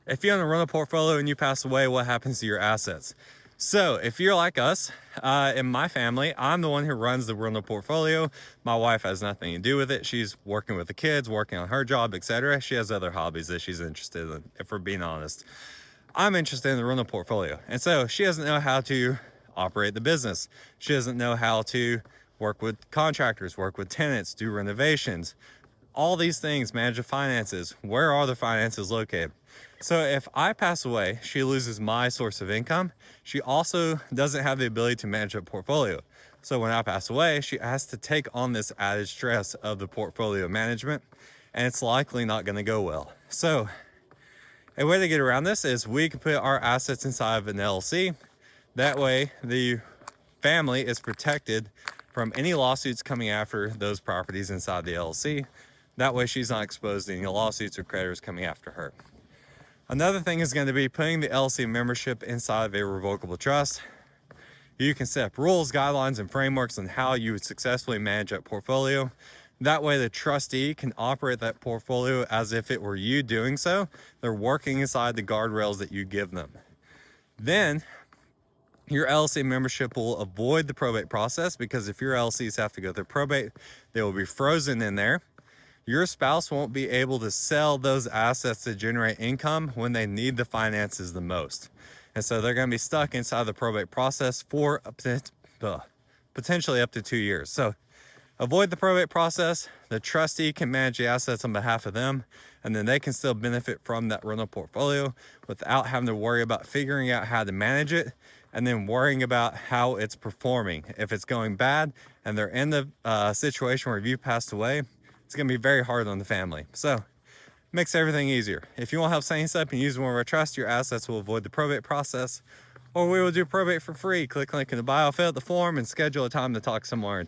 If you own a rental portfolio and you pass away, what happens to your assets? So if you're like us, in my family, I'm the one who runs the rental portfolio. My wife has nothing to do with it. She's working with the kids, working on her job, etc. She has other hobbies that she's interested in, if we're being honest. I'm interested in the rental portfolio. And so she doesn't know how to operate the business. She doesn't know how to work with contractors, work with tenants, do renovations, all these things, manage the finances. Where are the finances located? So if I pass away, she loses my source of income. She also doesn't have the ability to manage a portfolio. So when I pass away, she has to take on this added stress of the portfolio management, and it's likely not going to go well. So a way to get around this is we can put our assets inside of an LLC. That way the family is protected from any lawsuits coming after those properties inside the LLC. That way she's not exposed to any lawsuits or creditors coming after her. Another thing is going to be putting the LLC membership inside of a revocable trust. You can set up rules, guidelines, and frameworks on how you would successfully manage that portfolio. That way the trustee can operate that portfolio as if it were you doing so. They're working inside the guardrails that you give them. Then your LLC membership will avoid the probate process, because if your LLCs have to go through probate, they will be frozen in there. Your spouse won't be able to sell those assets to generate income when they need the finances the most. And so they're going to be stuck inside the probate process for potentially up to 2 years. So avoid the probate process. The trustee can manage the assets on behalf of them, and then they can still benefit from that rental portfolio without having to worry about figuring out how to manage it and then worrying about how it's performing. If it's going bad and they're in the situation where you passed away, it's going to be very hard on the family. So makes everything easier. If you want help setting this up and using one of our trusts, your assets will avoid the probate process, or we will do probate for free. Click link in the bio, fill out the form, and schedule a time to talk somewhere.